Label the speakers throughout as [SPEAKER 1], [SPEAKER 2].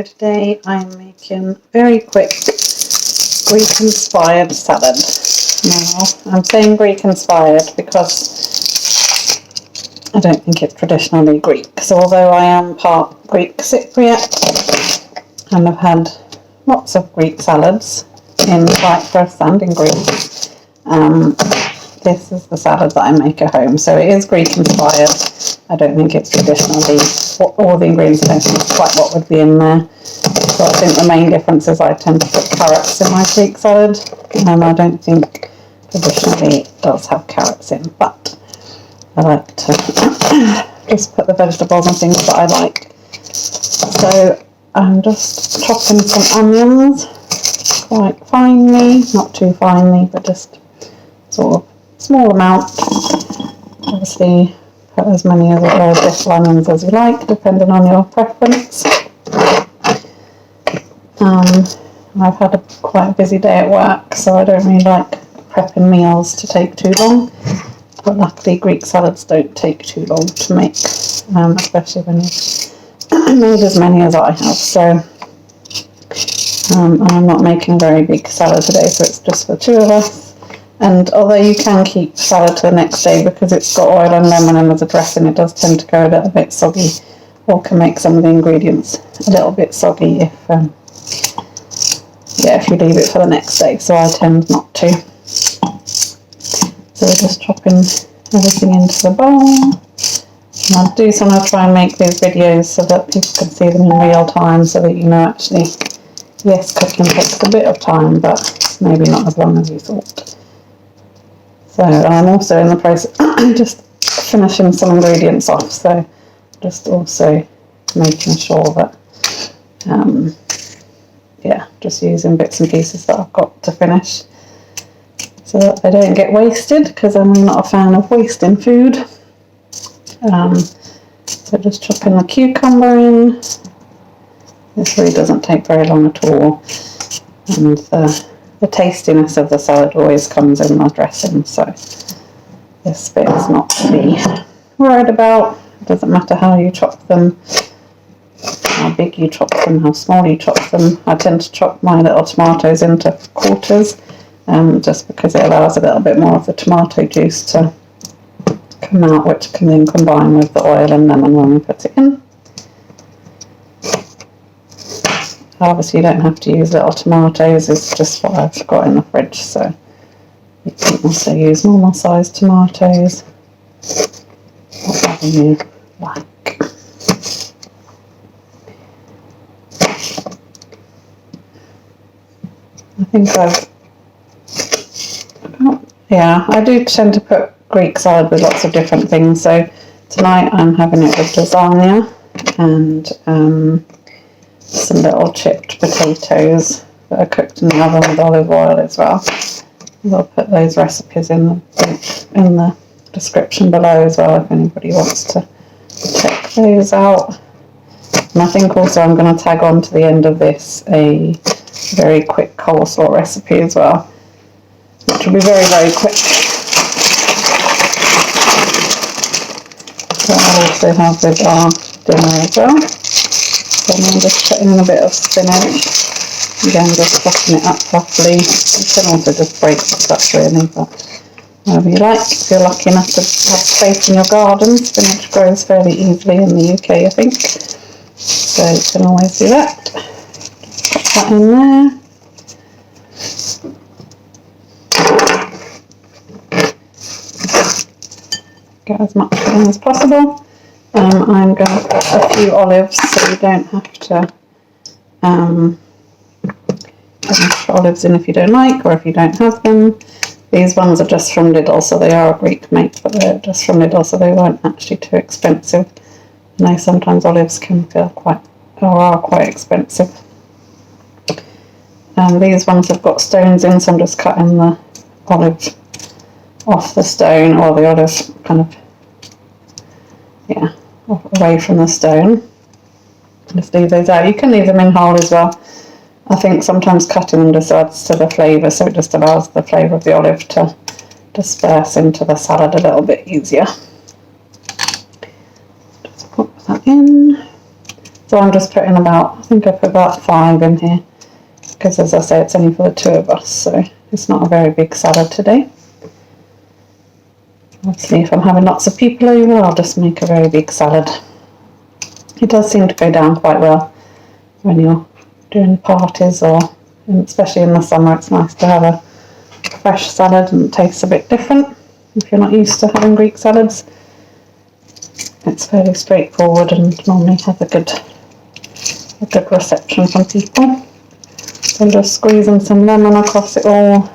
[SPEAKER 1] today I'm making a very quick Greek-inspired salad. Now, I'm saying Greek-inspired because I don't think it's traditionally Greek. So although I am part Greek Cypriot and I've had lots of Greek salads in Cyprus and in Greece, this is the salad that I make at home. So it is Greek-inspired. I don't think it's traditionally, all the ingredients, I don't think it's quite what would be in there. So I think the main difference is I tend to put carrots in my Greek salad, and I don't think traditionally it does have carrots in, but I like to just put the vegetables and things that I like. So I'm just chopping some onions quite finely, not too finely, but just sort of small amount. Obviously, put as many of those little onions as you like, depending on your preference. I've had a quite busy day at work, so I don't really like prepping meals to take too long. But luckily, Greek salads don't take too long to make, especially when you've made as many as I have. So, I'm not making a very big salad today, so it's just for two of us. And although you can keep salad to the next day because it's got oil and lemon and as a dressing, it does tend to go a little bit soggy, or can make some of the ingredients a little bit soggy if you leave it for the next day. So I tend not to. So we're just chopping everything into the bowl. And I do sometimes try and make these videos so that people can see them in real time, so that you know actually, yes, cooking takes a bit of time, but maybe not as long as you thought. So I'm also in the process just finishing some ingredients off, so just also making sure that just using bits and pieces that I've got to finish so that they don't get wasted, because I'm not a fan of wasting food. So just chopping the cucumber in. This really doesn't take very long at all, and the tastiness of the salad always comes in the dressing, so this bit is not to be worried about. It doesn't matter how you chop them, how big you chop them, how small you chop them. I tend to chop my little tomatoes into quarters, just because it allows a little bit more of the tomato juice to come out, which can then combine with the oil and lemon when we put it in. Obviously you don't have to use little tomatoes, it's just what I've got in the fridge, so you can also use normal sized tomatoes, whatever you like. I think I do tend to put Greek salad with lots of different things, so tonight I'm having it with lasagna and some little chipped potatoes that are cooked in the oven with olive oil as well. I'll put those recipes in the description below as well if anybody wants to check those out. And I think also I'm going to tag on to the end of this a very quick coleslaw recipe as well, which will be very, very quick. So I'll also have with our dinner as well. So I'm just putting in a bit of spinach, again just chopping it up properly. You can also just break this up really, but whatever you like. If you're lucky enough to have space in your garden, spinach grows fairly easily in the UK, I think. So you can always do that. Put that in there. Get as much in as possible. I'm going to put a few olives, so you don't have to put olives in if you don't like, or if you don't have them. These ones are just from Lidl, so they are a Greek make, but they're just from Lidl, so they weren't actually too expensive. I know sometimes olives can feel are quite expensive. These ones have got stones in, so I'm just cutting the olive off the stone, or the olive kind of, away from the stone. Just leave those out. You can leave them in whole as well. I think sometimes cutting them just adds to the flavour, so it just allows the flavour of the olive to disperse into the salad a little bit easier. Just put that in. So I'm just putting about, I think I put about 5 in here, because as I say, it's only for the 2 of us, so it's not a very big salad today. Obviously, if I'm having lots of people over, I'll just make a very big salad. It does seem to go down quite well when you're doing parties, or especially in the summer. It's nice to have a fresh salad, and it tastes a bit different if you're not used to having Greek salads. It's fairly straightforward and normally has a good reception from people. So I'm just squeezing some lemon across it all.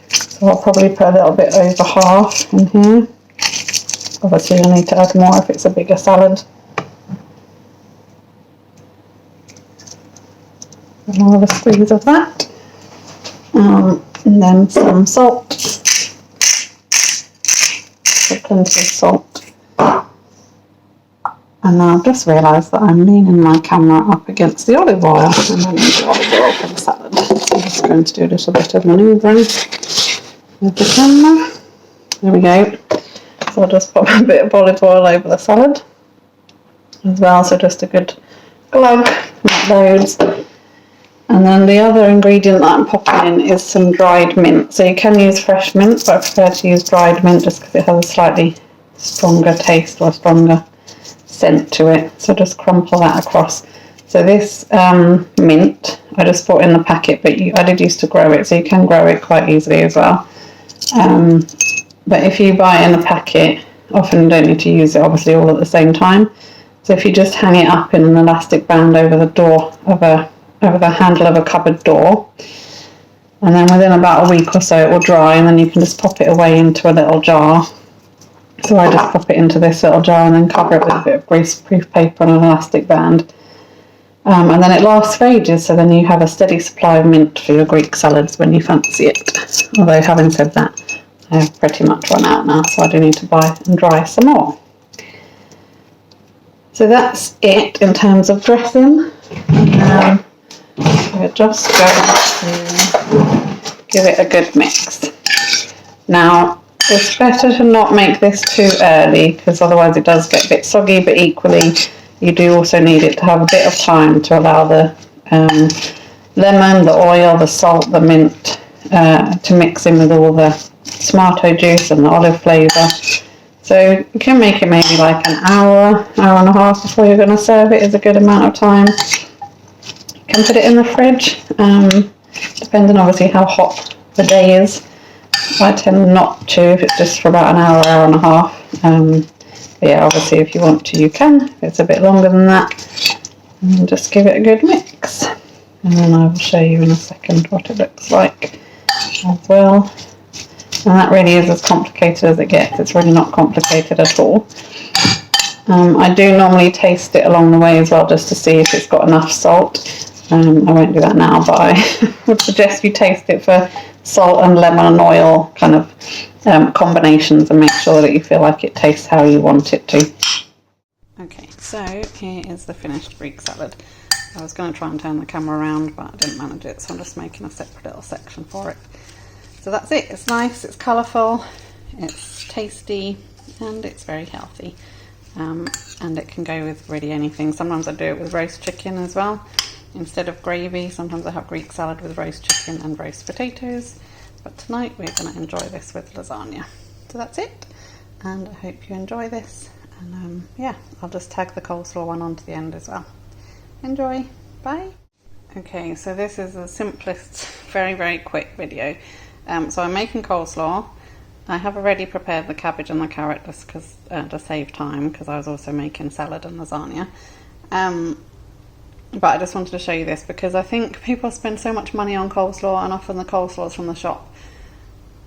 [SPEAKER 1] So I'll probably put a little bit over half in here. Obviously you'll need to add more if it's a bigger salad. And I'll have a squeeze of that. And then some salt. So plenty of salt. And now I've just realised that I'm leaning my camera up against the olive oil, and I need the olive oil for the salad. So I'm just going to do a little bit of manoeuvring with the camera. There we go. So I'll just pop a bit of olive oil over the salad as well, so just a good glug, not loads. And then the other ingredient that I'm popping in is some dried mint. So you can use fresh mint, but I prefer to use dried mint just because it has a slightly stronger taste or stronger scent to it. So just crumple that across. So this mint I just bought in the packet, but I did used to grow it, so you can grow it quite easily as well. But if you buy it in a packet, often you don't need to use it obviously all at the same time. So if you just hang it up in an elastic band over the door of over the handle of a cupboard door, and then within about a week or so it will dry, and then you can just pop it away into a little jar. So I just pop it into this little jar and then cover it with a bit of greaseproof paper and an elastic band. And then it lasts for ages, so then you have a steady supply of mint for your Greek salads when you fancy it. Although having said that, I have pretty much run out now, so I do need to buy and dry some more. So that's it in terms of dressing. We're just going to give it a good mix. Now, it's better to not make this too early, because otherwise it does get a bit soggy, but equally you do also need it to have a bit of time to allow the lemon, the oil, the salt, the mint to mix in with all the tomato juice and the olive flavour. So you can make it maybe like an hour and a half before you're going to serve it is a good amount of time. You can put it in the fridge, depending obviously how hot the day is. I tend not to if it's just for about an hour and a half. But yeah, obviously if you want to you can. If it's a bit longer than that, and just give it a good mix. And then I will show you in a second what it looks like as well. And that really is as complicated as it gets. It's really not complicated at all. I do normally taste it along the way as well, just to see if it's got enough salt. I won't do that now, but I would suggest you taste it for salt and lemon and oil kind of combinations, and make sure that you feel like it tastes how you want it to. Okay, so here is the finished Greek salad. I was going to try and turn the camera around, but I didn't manage it, so I'm just making a separate little section for it. So that's it. It's nice, it's colourful, it's tasty, and it's very healthy. And it can go with really anything. Sometimes I do it with roast chicken as well. Instead of gravy, sometimes I have Greek salad with roast chicken and roast potatoes. But tonight we're going to enjoy this with lasagna. So that's it. And I hope you enjoy this. And yeah, I'll just tag the coleslaw one onto the end as well. Enjoy. Bye. Okay, so this is the simplest, very, very quick video. So I'm making coleslaw. I have already prepared the cabbage and the carrot just because to save time, because I was also making salad and lasagna. But I just wanted to show you this because I think people spend so much money on coleslaw, and often the coleslaws from the shop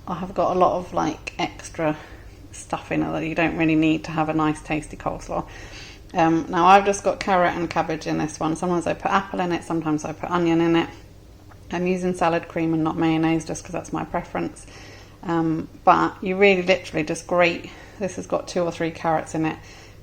[SPEAKER 1] have got a lot of like extra stuff in it that you don't really need to have a nice tasty coleslaw. Now I've just got carrot and cabbage in this one. Sometimes I put apple in it, sometimes I put onion in it. I'm using salad cream and not mayonnaise just because that's my preference. But you really literally just grate. This has got 2 or 3 carrots in it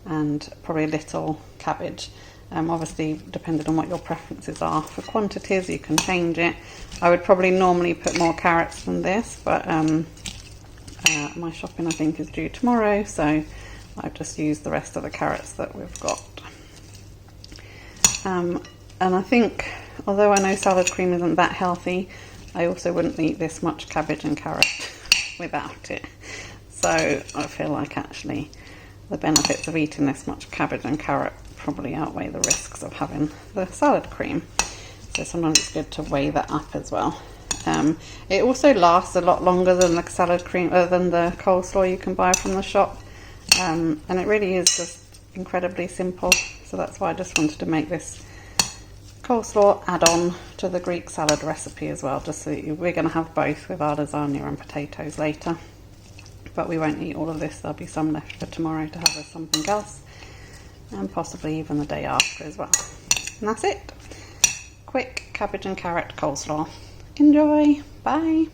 [SPEAKER 1] and probably a little cabbage. Obviously depending on what your preferences are for quantities, you can change it. I would probably normally put more carrots than this, but my shopping I think is due tomorrow, so I've just used the rest of the carrots that we've got. And I think, although I know salad cream isn't that healthy, I also wouldn't eat this much cabbage and carrot without it. So I feel like actually the benefits of eating this much cabbage and carrot probably outweigh the risks of having the salad cream. So sometimes it's good to weigh that up as well. It also lasts a lot longer than the salad cream, than the coleslaw you can buy from the shop. And it really is just incredibly simple. So that's why I just wanted to make this coleslaw add-on to the Greek salad recipe as well. Just so we're going to have both with our lasagna and potatoes later. But we won't eat all of this. There'll be some left for tomorrow to have with something else. And possibly even the day after as well. And that's it. Quick cabbage and carrot coleslaw. Enjoy. Bye.